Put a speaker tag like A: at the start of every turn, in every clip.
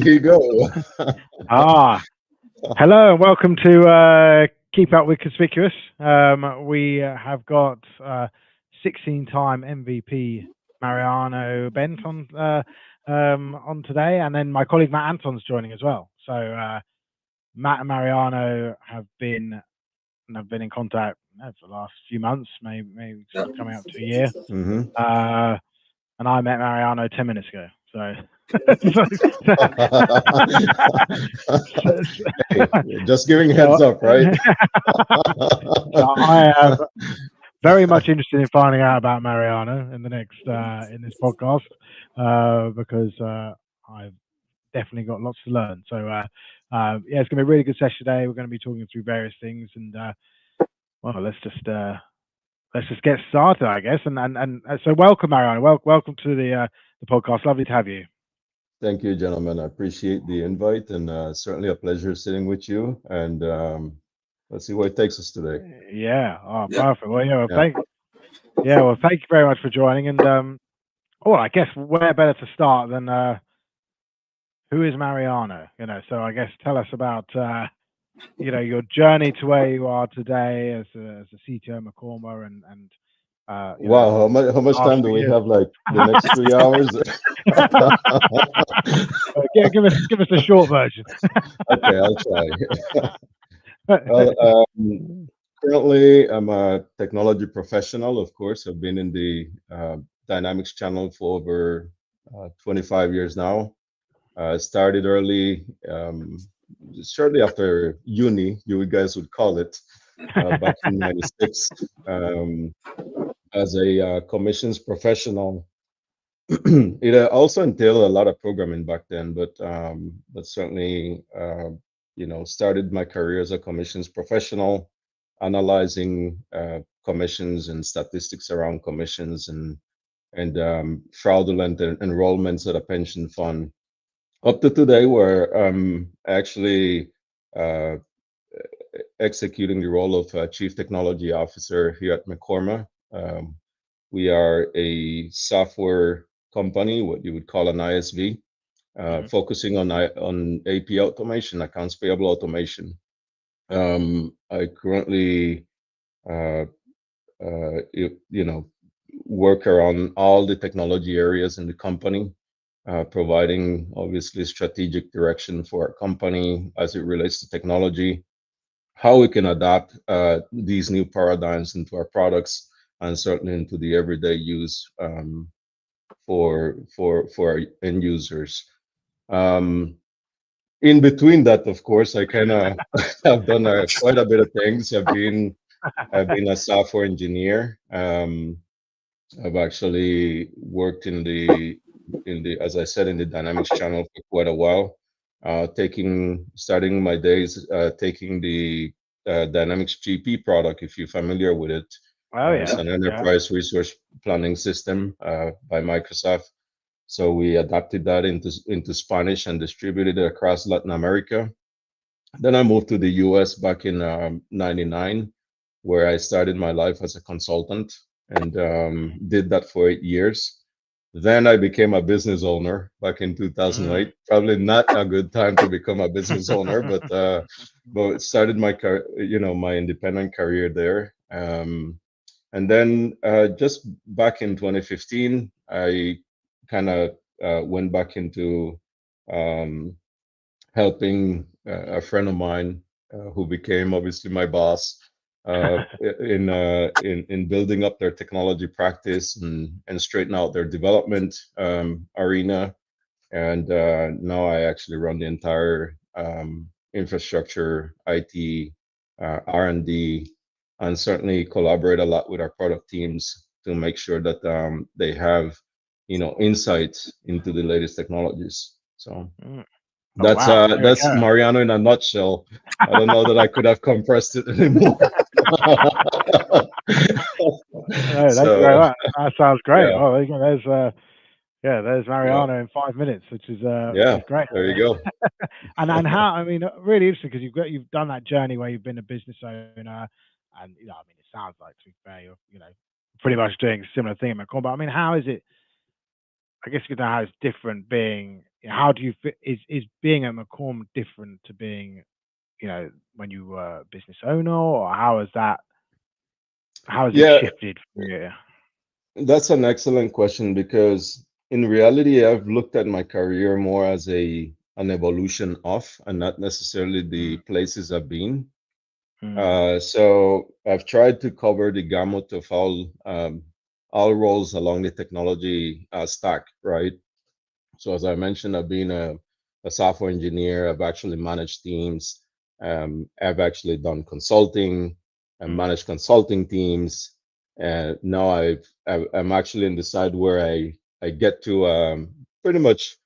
A: Here you go.
B: Ah, hello and welcome to Keep Up With Conspicuous. We have got 16-time MVP Mariano Bent on today, and then my colleague Matt Anton's joining as well. So Matt and Mariano have been in contact for the last few months, maybe coming up to a year.
A: Mhm.
B: And I met Mariano 10 minutes ago. So
A: Hey, just giving heads up, right?
B: So I am very much interested in finding out about Mariano in the next in this podcast because I've definitely got lots to learn. So yeah, it's going to be a really good session today. We're going to be talking through various things, and well, let's just get started, I guess. And so welcome, Mariano. Welcome to the podcast. Lovely to have you.
A: Thank you, gentlemen. I appreciate the invite, and certainly a pleasure sitting with you. And let's see where it takes us today.
B: Yeah. Oh, perfect. Well, yeah. Well,
A: Yeah.
B: thank you very much for joining. And I guess where better to start than who is Mariano? So I guess tell us about your journey to where you are today as a CTO Mekorma and
A: Wow, how much
B: last
A: time do
B: few
A: we
B: years.
A: have? Like the next 3 hours?
B: Give us the short version.
A: Okay, I'll try. Well, currently, I'm a technology professional. Of course, I've been in the Dynamics channel for over 25 years now. Started early, shortly after uni, you guys would call it, back in '96, as a commissions professional. It also entailed a lot of programming back then, but certainly, started my career as a commissions professional, analyzing commissions and statistics around commissions and fraudulent enrollments at a pension fund up to today, where I'm actually uh, executing the role of Chief Technology Officer here at Mekorma. We are a software company, what you would call an ISV, focusing on AP automation, accounts payable automation. I currently, uh, work around all the technology areas in the company, providing obviously strategic direction for our company as it relates to technology, how we can adapt these new paradigms into our products and certainly into the everyday use for our end users. Um, in between that, of course, I kind of have done quite a bit of things. I've been a software engineer. I've actually worked in the, as I said, in the Dynamics channel for quite a while. Starting my days taking the Dynamics GP product, if you're familiar with it.
B: Oh
A: It's
B: yeah.
A: an
B: Yeah.
A: enterprise resource planning system by Microsoft. So we adapted that into Spanish and distributed it across Latin America. Then I moved to the US back in '99, where I started my life as a consultant and did that for 8 years. Then I became a business owner back in 2008. Probably not a good time to become a business owner, but started my independent career there. And then just back in 2015, I kind of went back into um, helping a friend of mine who became obviously my boss in building up their technology practice and straighten out their development arena. And now I actually run the entire infrastructure, IT, R&D, and certainly collaborate a lot with our product teams to make sure that they have, insights into the latest technologies. So
B: Oh
A: that's
B: wow.
A: uh
B: There we
A: that's
B: go.
A: Mariano in a nutshell. I don't know that I could have compressed it anymore.
B: No, thank you very
A: So
B: much. That sounds great.
A: yeah,
B: Oh, there you go. There's
A: yeah,
B: Mariano in 5 minutes, which
A: yeah.
B: is great.
A: There you go.
B: And how, I mean, really interesting because you've done that journey where you've been a business owner, and I mean, it sounds like, to be fair, you're pretty much doing a similar thing at Mekorma. But I mean, how is it? I guess you know how it's different being how do you is being at Mekorma different to being, when you were a business owner, or how has it
A: Yeah,
B: shifted for you?
A: that's an excellent question because in reality, I've looked at my career more as an evolution of, and not necessarily the
B: Mm,
A: places I've been.
B: mm,
A: So I've tried to cover the gamut of all roles along the technology stack, right? So as I mentioned, I've been a software engineer. I've actually managed teams. I've actually done consulting and
B: mm,
A: managed consulting teams. And now I'm actually in the side where I get to pretty much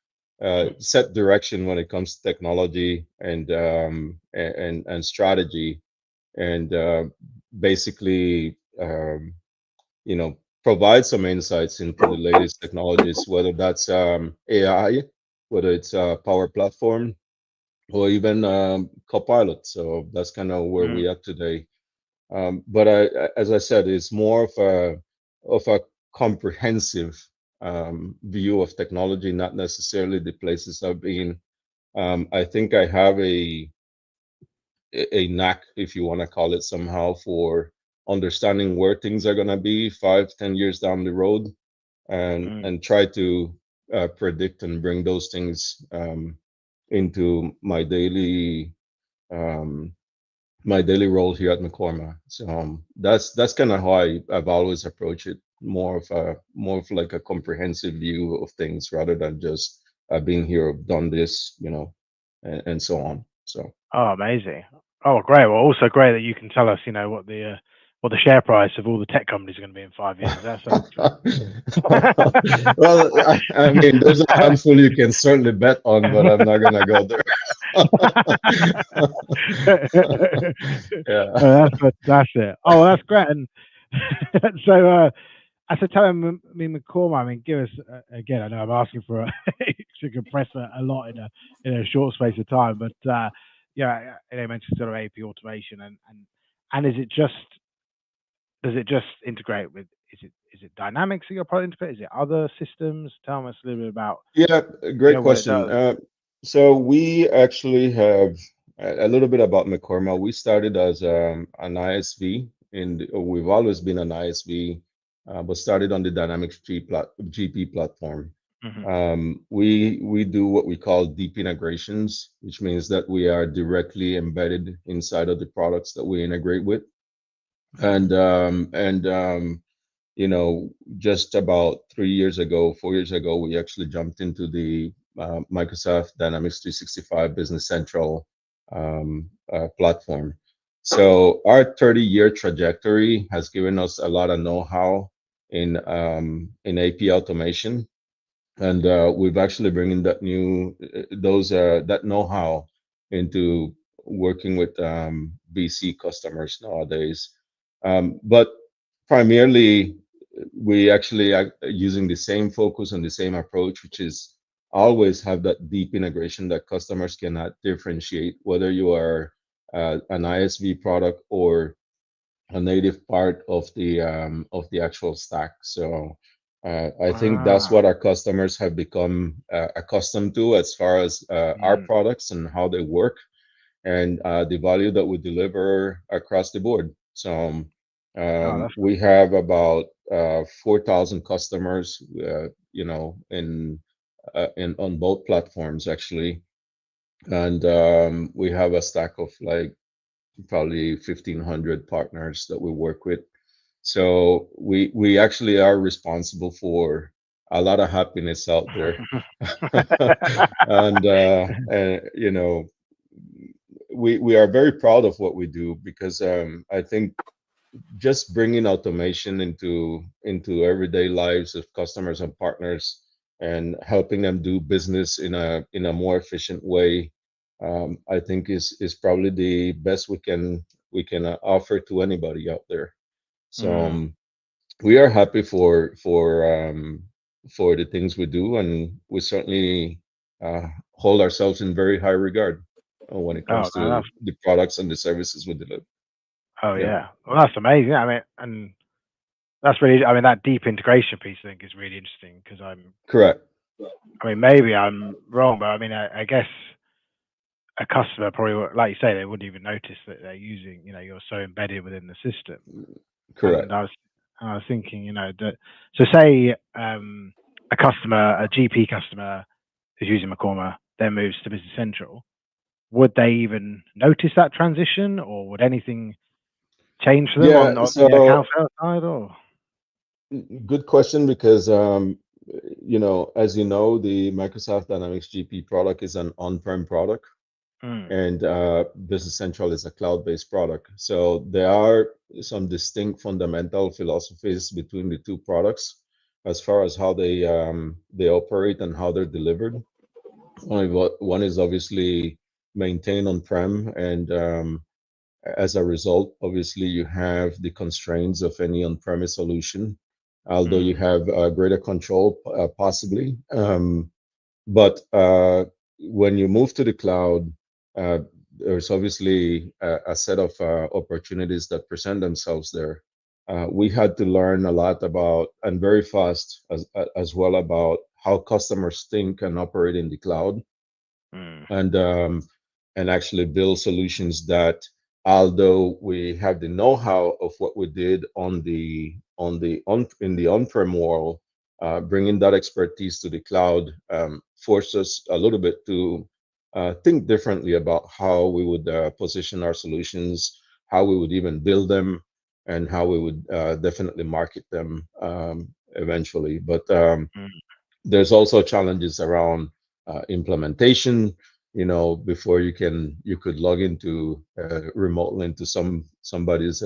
A: set direction when it comes to technology and strategy and basically provide some insights into the latest technologies, whether that's AI, whether it's Power Platform, or even Copilot. So that's kind of where
B: mm.
A: we are today. But as I said, it's more of a comprehensive view of technology, not necessarily the places I've been. I think I have a knack, if you want to call it somehow, for understanding where things are going to be 5, 10 years down the road,
B: Mm.
A: and try to predict and bring those things into um, my daily role here at Mekorma. So that's kind of how I've always approached it, more of like a comprehensive view of things rather than just I've been here, I've done this, and so on. So.
B: Oh, amazing. Oh, great. Well, also great that you can tell us, what the share price of all the tech companies are going to be in 5 years. That's so
A: Well, I mean, there's a handful you can certainly bet on, but I'm not gonna go there. Yeah.
B: That's it. Oh, well, that's great. And so, as I tell him, McCorma, give us again. I know I'm asking for to compress a lot in a short space of time, but yeah, they mentioned sort of AP automation, and does it just integrate with? Is it Dynamics that your product integrate? Is it other systems? Tell us a little bit about
A: Yeah, great
B: what it
A: question.
B: does.
A: So we actually have a little bit about Mekorma. We started as an ISV, and we've always been an ISV, but started on the GP platform.
B: Hmm.
A: We do what we call deep integrations, which means that we are directly embedded inside of the products that we integrate with,
B: Hmm.
A: and you know, just about 3 years ago, 4 years ago, we actually jumped into the Microsoft Dynamics 365 Business Central platform. So our 30-year trajectory has given us a lot of know-how in AP automation, and we've actually bringing that new those that know-how into working with BC customers nowadays. But primarily, we actually are using the same focus and the same approach, which is always have that deep integration that customers cannot differentiate whether you are an ISV product or a native part of the actual stack. So I think that's
B: Ah.
A: what our customers have become accustomed to as far as our
B: Mm.
A: products and how they work, and the value that we deliver across the board. So
B: Oh, that's
A: we have about 4,000 customers, in on both platforms actually, and we have a stack of like probably 1,500 partners that we work with. So we actually are responsible for a lot of happiness out there, and we are very proud of what we do because I think just bringing automation into everyday lives of customers and partners and helping them do business in a more efficient way, I think is probably the best we can offer to anybody out there. So
B: mm.
A: we are happy for the things we do, and we certainly hold ourselves in very high regard when it
B: Oh
A: comes
B: no,
A: to the products and the services we deliver.
B: oh
A: Yeah,
B: yeah. Well, that's amazing. And that's really, that deep integration piece I think is really interesting because I'm
A: correct.
B: I mean, maybe I'm wrong, but I mean, I guess a customer probably, like you say, they wouldn't even notice that they're using, you're so embedded within the system.
A: Correct.
B: And I was thinking, that, so say a customer, a GP customer who's using Mekorma, then moves to Business Central, would they even notice that transition, or would anything change for them on,
A: Yeah,
B: on the account
A: so
B: side? Or
A: good question because as you know, the Microsoft Dynamics GP product is an on-prem product,
B: mm,
A: and Business Central is a cloud-based product. So there are some distinct fundamental philosophies between the two products as far as how they operate and how they're delivered. One is obviously maintained on-prem, and as a result, obviously, you have the constraints of any on-premise solution, although you
B: mm,
A: have greater control, possibly. But when you move to the cloud, uh, there's obviously a set of opportunities that present themselves there. We had to learn a lot about, and very fast as well, about how customers think and operate in the cloud,
B: mm,
A: and actually build solutions that, although we have the know-how of what we did in the on-prem world, bringing that expertise to the cloud forced us a little bit to think differently about how we would position our solutions, how we would even build them, and how we would definitely market them eventually. But
B: mm.
A: there's also challenges around implementation. Before you could log into remotely into somebody's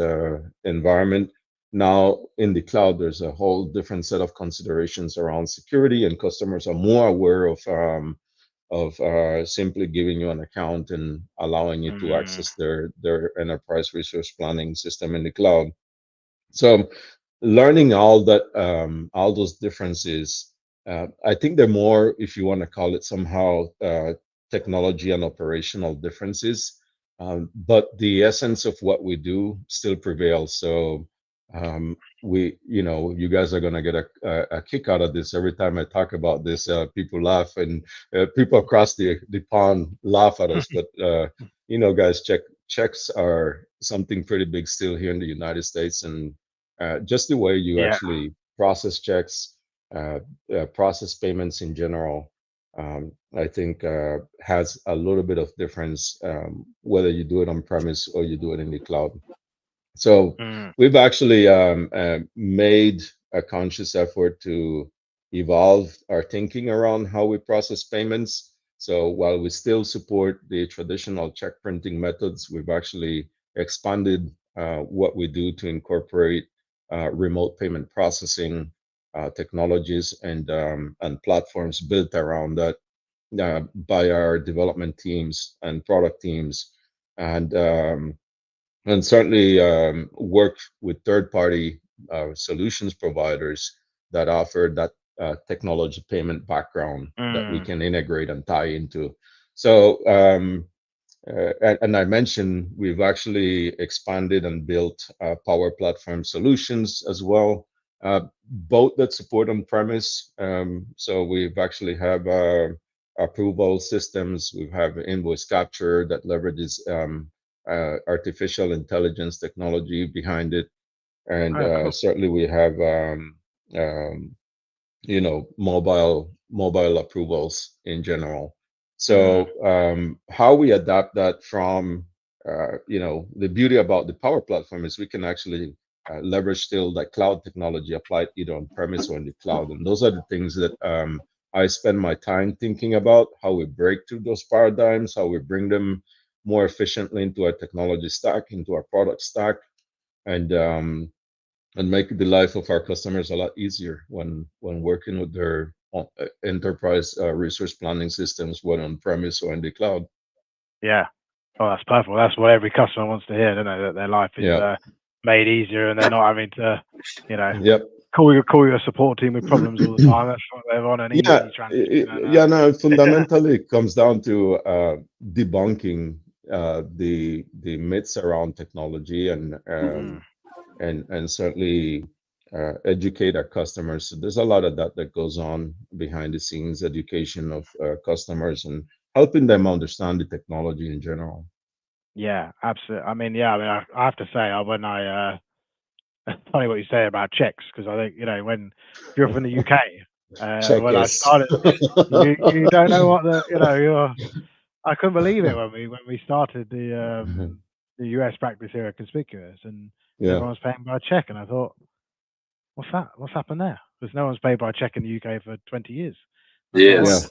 A: environment. Now in the cloud, there's a whole different set of considerations around security, and customers are more aware of simply giving you an account and allowing you to
B: Mm,
A: access their enterprise resource planning system in the cloud. So learning all those differences, I think they're more, if you want to call it somehow, technology and operational differences. But the essence of what we do still prevails. So you guys are going to get a kick out of this. Every time I talk about this, people laugh, and people across the pond laugh at us. But guys, checks are something pretty big still here in the United States, and just the way you
B: yeah.
A: actually process checks, process payments in general, I think has a little bit of difference, whether you do it on premise or you do it in the cloud. So
B: Mm,
A: we've actually made a conscious effort to evolve our thinking around how we process payments. So while we still support the traditional check printing methods, we've actually expanded what we do to incorporate remote payment processing technologies and platforms built around that by our development teams and product teams. And certainly work with third-party solutions providers that offer that technology payment background that we
B: mm.
A: can integrate and tie into. So, and I mentioned we've actually expanded and built Power Platform solutions as well, both that support on-premise. So we've actually have approval systems. We have invoice capture that leverages artificial intelligence technology behind it, and
B: Oh, cool.
A: certainly we have um, mobile approvals in general.
B: Mm,
A: So how we adapt that from the beauty about the Power Platform is we can actually leverage still that cloud technology applied either on premise or in the cloud, and those are the things that I spend my time thinking about, how we break through those paradigms, how we bring them more efficiently into our technology stack, into our product stack, and make the life of our customers a lot easier when working with their enterprise resource planning systems, whether on premise or in the cloud.
B: yeah. Oh, that's perfect. Well, that's what every customer wants to hear, don't they? That their life is
A: Yeah.
B: made easier, and they're not having to, you know,
A: Yep.
B: call your support team with problems all the time. That's what they want, an
A: Yeah.
B: easy transition. And
A: Yeah. No. Fundamentally, it comes down to debunking the myths around technology,
B: mm,
A: and certainly educate our customers. So there's a lot of that that goes on behind the scenes, education of customers and helping them understand the technology in general.
B: Yeah, absolutely. I mean, yeah, I have to say, when I funny what you say about checks, because I think, when if you're from the UK,
A: Check
B: when I
A: yes.
B: started, you don't know what you're. I couldn't believe it when we started the US practice here at Conspicuous, and
A: Yeah.
B: everyone's paying by check, and I thought, what's that? What's happened there? Because no one's paid by check in the UK for 20 years. I thought,
A: Yeah.
C: Yes.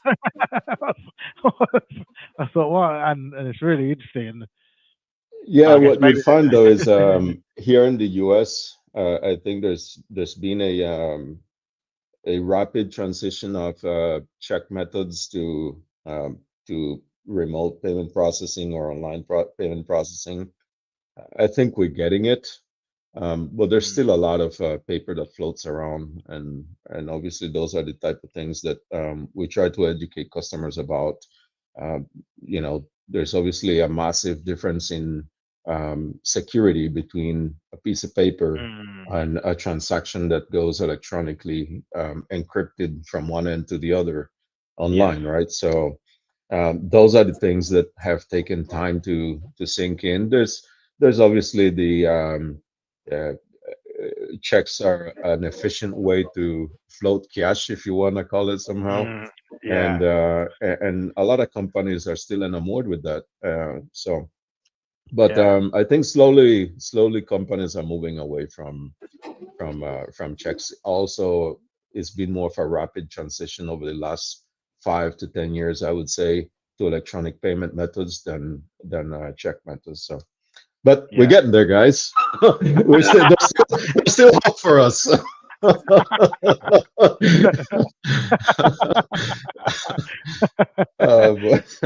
B: I thought, what? And it's really interesting. And
A: Yeah,
B: I guess
A: what you'd
B: maybe.
A: find though is here in the US, I think there's been a rapid transition of check methods to remote payment processing or online payment processing. I think we're getting it, but there's
B: Mm,
A: still a lot of paper that floats around, and obviously those are the type of things that we try to educate customers about. Um, there's obviously a massive difference in security between a piece of paper
B: mm,
A: and a transaction that goes electronically, encrypted from one end to the other
B: yes.
A: online, right? So those are the things that have taken time to sink in. There's obviously the uh, checks are an efficient way to float cash, if you want to call it somehow,
B: Mm,
A: and
B: yeah.
A: a lot of companies are still enamored with that. But
B: Yeah.
A: I think slowly companies are moving away from checks. Also, it's been more of a rapid transition over the last 5 to 10 years, I would say, to electronic payment methods than check methods. So, but we're
B: Yeah.
A: getting there, guys. we're
C: Yeah.
A: still there's still hope for us. But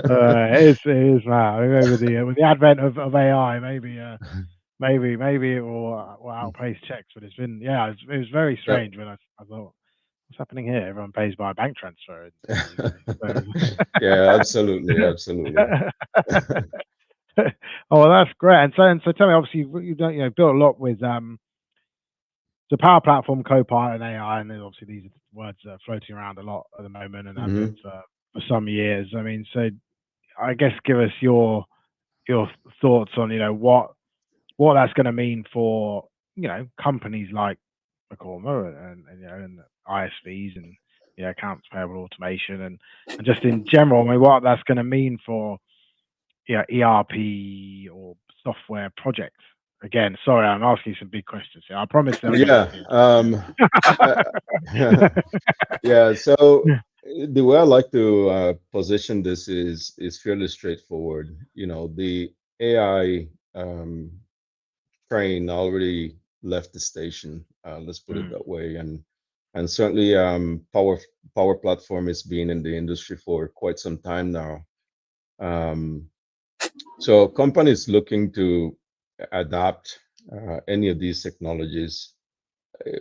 B: It is now. Maybe with the advent of AI, maybe it will outpace checks. But it's been, yeah, it was very
A: yeah.
B: strange when I thought, what's happening here? Everyone pays by bank transfer in the UK.
A: Yeah, absolutely, absolutely.
B: Oh, well, that's great. And so tell me, obviously, you built a lot with the Power Platform, Copilot, and AI, and then obviously these words are floating around a lot at the moment and have been
A: Hmm.
B: for some years. I mean, so I guess give us your thoughts on what that's going to mean for companies like Mekorma and ISVs and accounts payable automation and just in general. I mean, what that's going to mean for ERP or software projects. Again, sorry, I'm asking some big questions here. I promise they'll get.
A: Yeah. I, yeah. So the way I like to position this is fairly straightforward. The AI train already left the station. Let's put it
B: Mm,
A: that way. And certainly, Power Platform has been in the industry for quite some time now. Um, so companies looking to adapt any of these technologies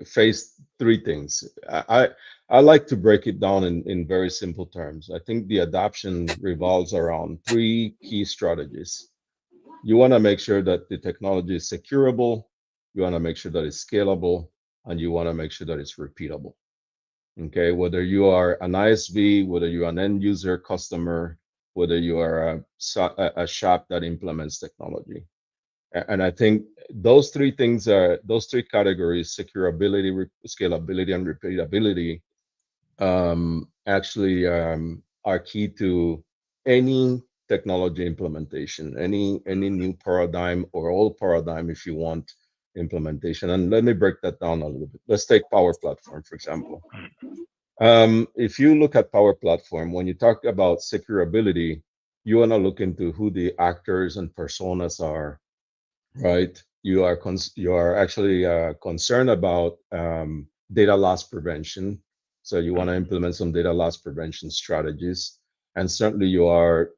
A: face three things. I like to break it down in very simple terms. I think the adoption revolves around three key strategies. You want to make sure that the technology is securable, you want to make sure that it's scalable, and you want to make sure that it's repeatable. Okay, whether you are an ISV, whether you're an end user customer, whether you are a shop that implements technology. And I think those three categories: securability, scalability, and repeatability, actually are key to any technology implementation, any new paradigm or old paradigm, if you want, implementation. And let me break that down a little bit. Let's take Power Platform, for example. If you look at Power Platform, when you talk about securability, you want to look into who the actors and personas are, right? You are actually concerned about data loss prevention, so you want to
B: mm,
A: implement some data loss prevention strategies, and certainly you are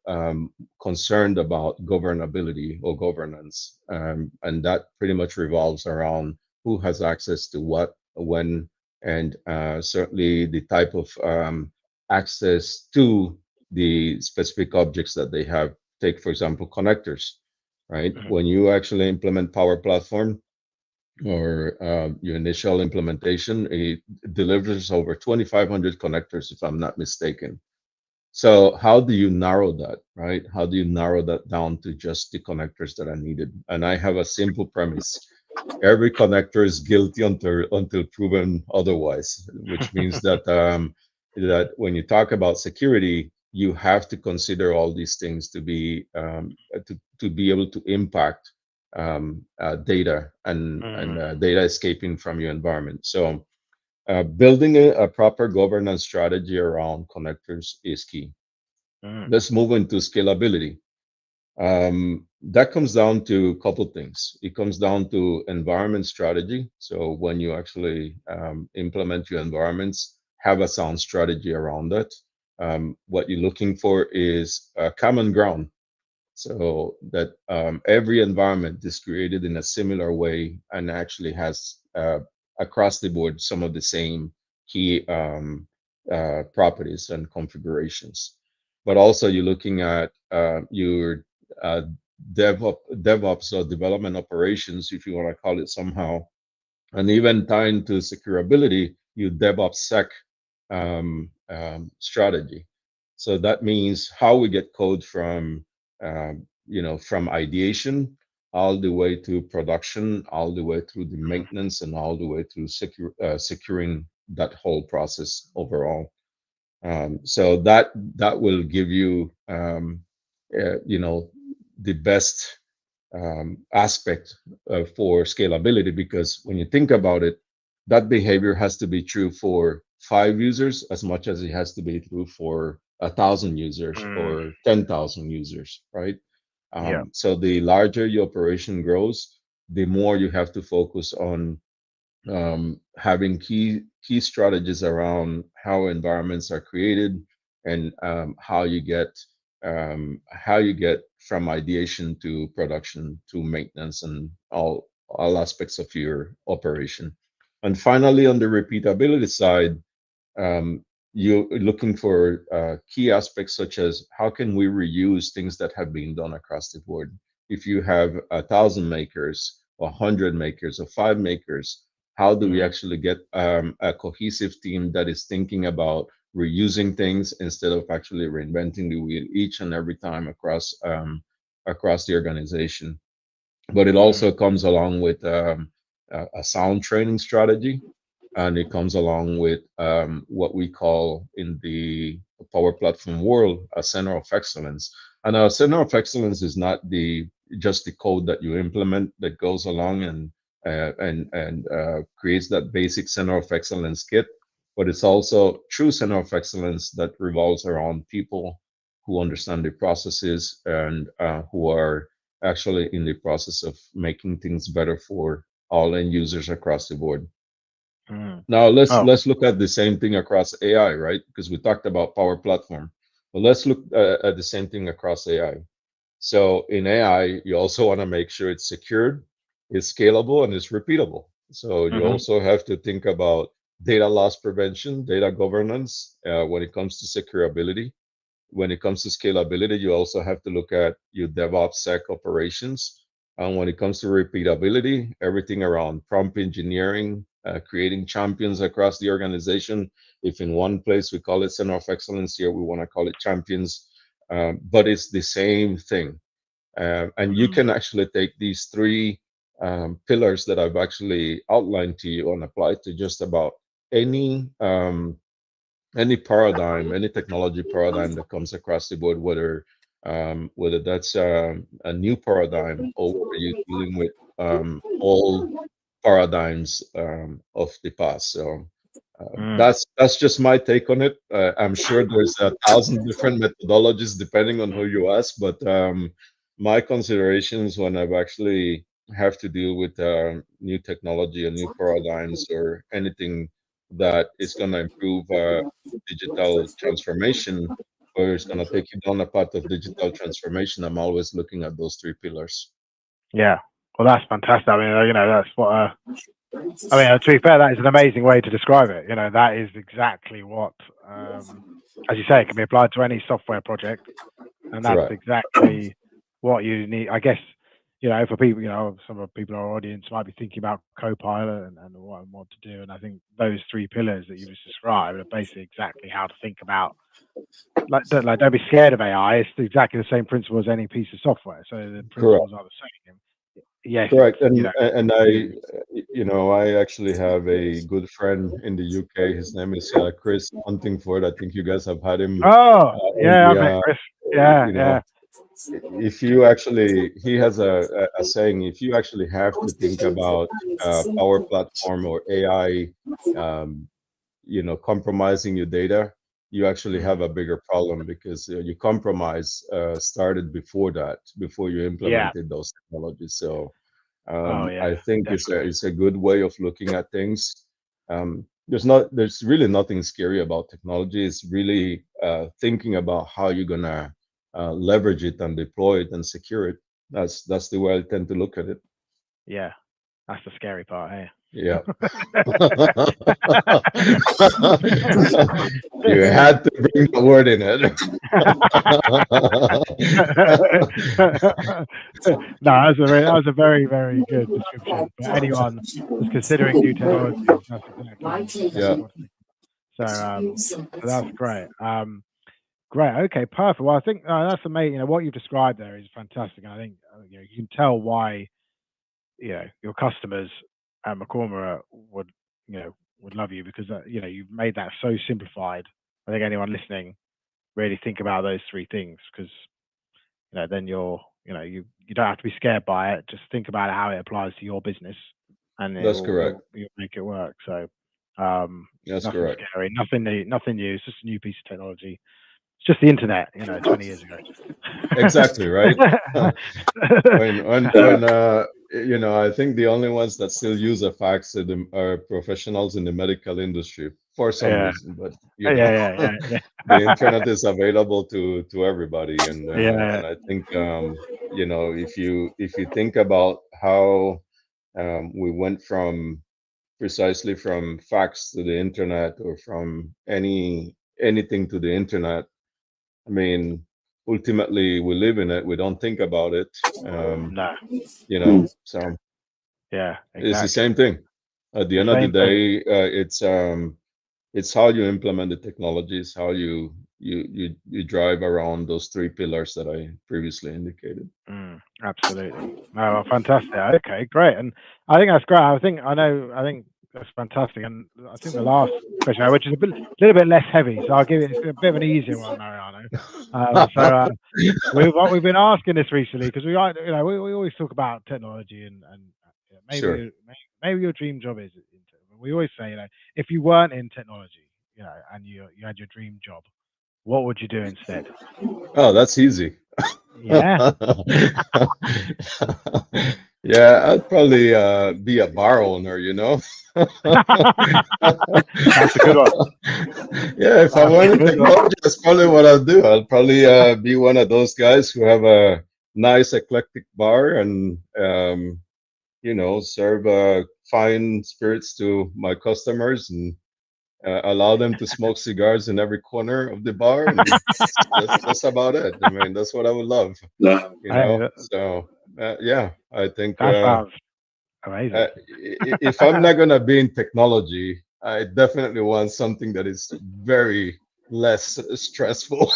A: concerned about governability or governance, and that pretty much revolves around who has access to what, when, and certainly the type of access to the specific objects that they have. Take, for example, connectors, right?
B: mm,
A: When you actually implement Power Platform, or your initial implementation, it delivers over 2,500 connectors, if I'm not mistaken. So how do you narrow that, right? How do you narrow that down to just the connectors that are needed? And I have a simple premise. Every connector is guilty until proven otherwise, which means that that when you talk about security, you have to consider all these things to be able to impact data and
B: Mm,
A: data escaping from your environment. So building a proper governance strategy around connectors is key.
B: mm,
A: Let's move into scalability. That comes down to a couple things. It comes down to environment strategy. So when you actually implement your environments, have a sound strategy around it. What you're looking for is a common ground, so that every environment is created in a similar way and actually has across the board some of the same key properties and configurations. But also you're looking at your uh, DevOps or development operations, if you want to call it somehow, and even tying to securability, you DevOps Sec strategy. So that means how we get code from from ideation all the way to production, all the way through the maintenance, and all the way through securing that whole process overall. So that will give you the best aspect for scalability, because when you think about it, that behavior has to be true for 5 users as much as it has to be true for 1,000 users
B: mm.
A: or 10,000 users, right?
B: Yeah.
A: So the larger your operation grows, the more you have to focus on having key strategies around how environments are created and how you get from ideation to production to maintenance and all aspects of your operation. And finally, on the repeatability side, you're looking for key aspects such as how can we reuse things that have been done across the board. If you have 1,000 makers, 100 makers, or 5 makers, how do we
B: Mm,
A: actually get a cohesive team that is thinking about reusing things instead of actually reinventing the wheel each and every time across the organization? But it
B: mm,
A: also comes along with a sound training strategy, and it comes along with what we call in the Power Platform world a center of excellence. And a center of excellence is not the just the code that you implement that goes along and creates that basic center of excellence kit, but it's also true center of excellence that revolves around people who understand the processes and who are actually in the process of making things better for all end users across the board.
B: mm.
A: Now let's
B: Oh.
A: let's look at the same thing across AI, right? Because we talked about Power Platform. But let's look at the same thing across AI. So in AI, you also want to make sure it's secured, it's scalable, and it's repeatable. So you
B: Hmm.
A: also have to think about data loss prevention, data governance when it comes to securability. When it comes to scalability, you also have to look at your DevOps Sec operations. And when it comes to repeatability, everything around prompt engineering, creating champions across the organization. If in one place we call it Center of Excellence, here we want to call it champions. But it's the same thing. And you
B: Mm,
A: can actually take these three pillars that I've actually outlined to you and apply to just about any any paradigm, any technology paradigm that comes across the board, whether that's a new paradigm or whether you're dealing with old paradigms of the past. So
B: mm,
A: that's just my take on it. I'm sure there's 1,000 different methodologies depending on who you ask, but my considerations when I've actually have to deal with new technology or new paradigms or anything that is going to improve digital transformation, or it's going to take you down a path of digital transformation, I'm always looking at those three pillars.
B: yeah. Well, that's fantastic. I mean, that's what. I mean, to be fair, that is an amazing way to describe it. That is exactly what, as you say, it can be applied to any software project, and that's
A: Right.
B: exactly what you need. I guess for people, some of people in our audience might be thinking about Copilot and what to do. And I think those three pillars that you just described are basically exactly how to think about. Don't be scared of AI. It's exactly the same principle as any piece of software. So the
A: Correct.
B: principles are the same. Yes,
A: Correct. And
B: it's
A: I actually have a good friend in the UK. His name is Chris Huntingford. I think you guys have had him
B: oh
A: on
B: yeah, I met Chris. Yeah,
A: you
B: yeah.
A: know, if you actually, he has a saying, if you actually have to think about Power Platform or AI, um, compromising your data, you actually have a bigger problem because your compromise started before that, before you
B: Yeah.
A: implemented those technologies. So
B: Oh
A: I
B: yeah,
A: think
B: definitely.
A: it's a good way of looking at things. There's really nothing scary about technology. It's really thinking about how you're gonna leverage it and deploy it and secure it. That's the way I tend to look at it.
B: Yeah, that's the scary part, hey?
A: Yeah. You had to bring the word in it.
B: No, that was a very, very good description for anyone who's considering new technologies. That's exactly
A: Yeah,
B: what to think. So that's great. Great. Okay, perfect. Well, I think that's amazing. What you've described there is fantastic, and I think you can tell why your customers at Mekorma would love you because you've made that so simplified. I think anyone listening really think about those three things because then you don't have to be scared by it. Just think about how it applies to your business, and
A: that's correct.
B: you'll make it work. So
A: That's
B: nothing
A: correct.
B: scary, nothing new. It's just a new piece of technology. It's just the internet, 20 years ago.
A: Exactly, right? When I think the only ones that still use a fax are professionals in the medical industry for some
B: Yeah,
A: reason, but
B: yeah,
A: the internet is available to everybody,
B: yeah,
A: and I think if you think about how we went from precisely from fax to the internet or from anything to the internet. I mean, ultimately, we live in it. We don't think about it.
B: no,
A: So
B: yeah,
A: it's the
B: exactly,
A: same thing. At the
B: the
A: end of the
B: same thing.
A: day, it's how you implement the technologies, how you drive around those three pillars that I previously indicated.
B: Absolutely. No, well, fantastic. Okay, great. And I think that's great. I think that's fantastic. And I think the last question, which is little bit less heavy, so I'll give it a bit of an easier one, Mariano. We've been asking this recently because we always talk about technology and
A: Sure.
B: maybe your dream job is we always say if you weren't in technology and you had your dream job, what would you do instead?
A: Oh, that's easy.
B: Yeah.
A: Yeah, I'd probably be a bar owner.
B: That's a good one.
A: Yeah, if I
B: That's a
A: wanted
B: good one.
A: technology, that's probably what I'll do. I'll probably be one of those guys who have a nice eclectic bar and serve fine spirits to my customers and allow them to smoke cigars in every corner of the bar, and that's about it. I mean, that's what I would love, you
B: Hey,
A: know. So yeah, I think
B: that sounds amazing.
A: if I'm not gonna be in technology, I definitely want something that is very less stressful,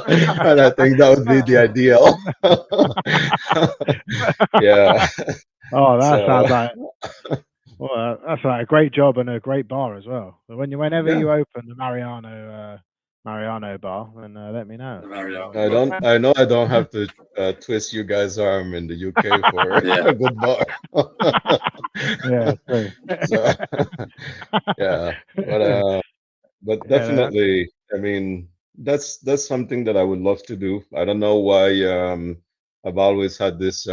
A: and I think that would be the ideal. Yeah.
B: Oh, that
A: So
B: sounds like that's like a great job and a great bar as well. But whenever
A: yeah.
B: you open the Mariano bar, then let me know.
A: I know I don't have to twist you guys' arm in the UK for a good bar.
B: Yeah, true.
A: So yeah, but
B: Yeah,
A: definitely, I mean, that's something that I would love to do. I don't know why I've always had this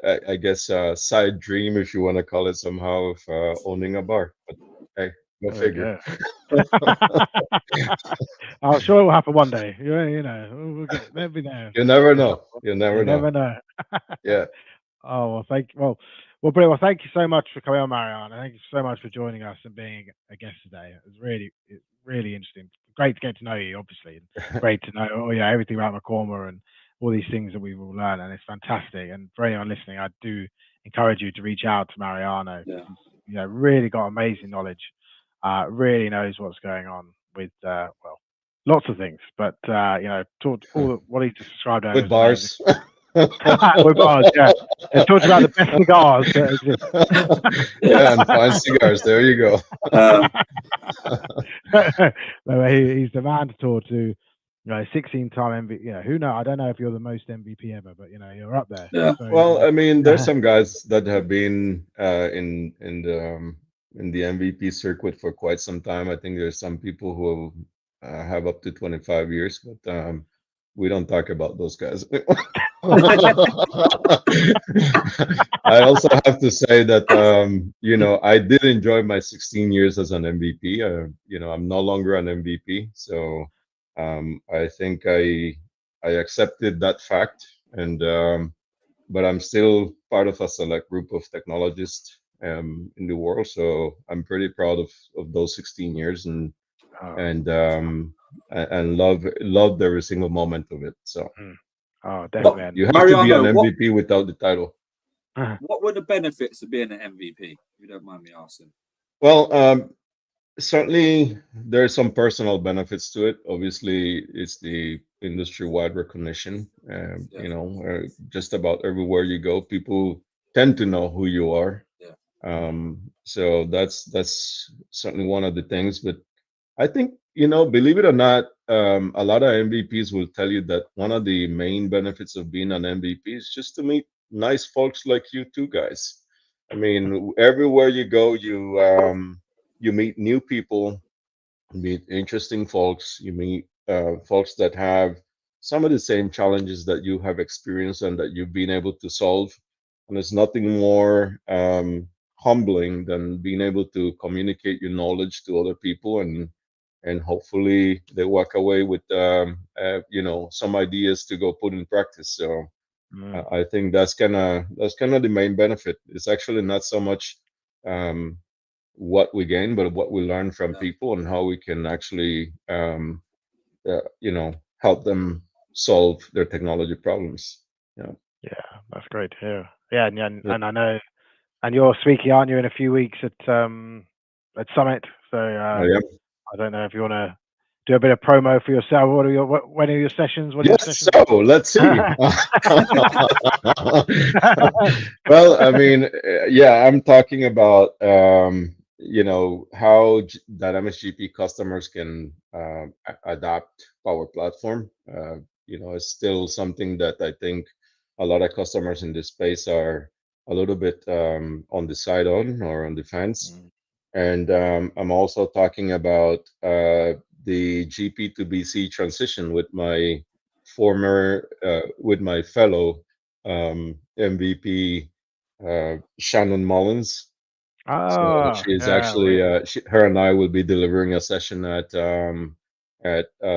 A: I guess side dream, if you want to call it somehow, of owning a bar. But hey, go
B: there we
A: figure.
B: go. I'm sure it will happen one day. We'll get maybe there.
A: You never
B: It's not,
A: know. You never
B: you
A: know.
B: never know.
A: Yeah.
B: Oh well, brilliant. Well, thank you so much for coming on, Marianne. Thank you so much for joining us and being a guest today. It was really interesting. Great to get to know you, obviously, and great to know everything about Mekorma and all these things that we will learn, and it's fantastic. And for anyone listening, I do encourage you to reach out to Mariano.
C: Yeah.
B: He's really got amazing knowledge. Really knows what's going on with lots of things, but talked all what he just described earlier
A: With
B: was amazing.
A: bars.
B: With bars, yeah. He talked about the best cigars that exist.
A: Yeah, and fine cigars. There you go.
B: He's the man to talk to. 16-time MVP. Who knows? I don't know if you're the most MVP ever, but you're up there.
C: Yeah.
B: So,
A: Well, I mean, there's some guys that have been in the MVP circuit for quite some time. I think there's some people who have up to 25 years, but we don't talk about those guys. I also have to say that I did enjoy my 16 years as an MVP. I'm no longer an MVP, so I think I accepted that fact, and but I'm still part of a select group of technologists in the world. So I'm pretty proud of those 16 years, and loved every single moment of it. So
B: definitely.
A: you have
C: Mariano,
A: to be an MVP without the title.
C: What were the benefits of being an MVP, if you don't mind me asking?
A: Well, certainly there are some personal benefits to it. Obviously, it's the industry-wide recognition. Just about everywhere you go, people tend to know who you are.
C: Yeah.
A: So that's certainly one of the things. But I think, believe it or not, a lot of MVPs will tell you that one of the main benefits of being an MVP is just to meet nice folks like you two guys. I mean, everywhere you go, you meet new people, you meet interesting folks, you meet folks that have some of the same challenges that you have experienced and that you've been able to solve. And there's nothing more humbling than being able to communicate your knowledge to other people, and hopefully they walk away with some ideas to go put in practice. So I think that's kind of the main benefit. It's actually not so much what we gain, but what we learn from people and how we can actually help them solve their technology problems.
B: Yeah, that's great to hear. Yeah, and I know, and you're speaking, aren't you, in a few weeks at Summit? So I don't know if you want to do a bit of promo for yourself. When are your sessions?
A: So let's see. Well, I mean, I'm talking about how Dynamics GP customers can adapt Power Platform. It's still something that I think a lot of customers in this space are a little bit on the side on or on the fence. And I'm also talking about the GP to BC transition with my fellow MVP Shannon Mullins. So she's actually her and I will be delivering a session at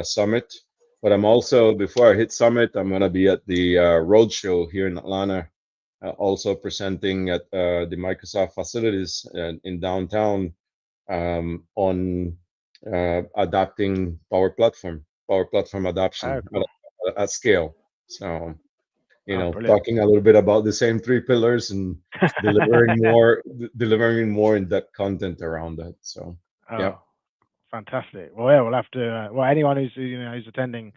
A: Summit. But I'm also, before I hit Summit, I'm going to be at the Roadshow here in Atlanta, also presenting at the Microsoft facilities in downtown on adopting Power Platform adoption at scale. So, talking a little bit about the same three pillars and delivering more in-depth content around that. So,
B: fantastic. Well, yeah, we'll have to. Anyone who's attending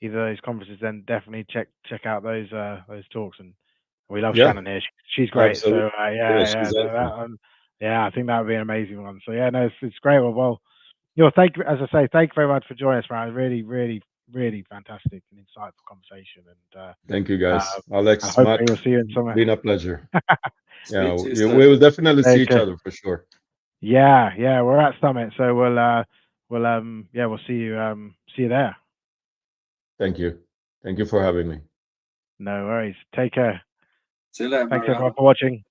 B: either of those conferences, then definitely check out those talks. And we love Shannon here. She's great.
A: Absolutely.
B: So I think that would be an amazing one. So it's great. Well, thank you. As I say, thank you very much for joining us, man. Really, really, really fantastic and insightful conversation. And
A: thank you, guys. Alex,
B: Matt, we'll see you in Summit.
A: Been a pleasure. We will definitely see each other for sure.
B: Yeah, we're at Summit, so we'll see you there.
A: Thank you for having me.
B: No worries. Take care.
C: See you later.
B: Thanks everyone for watching.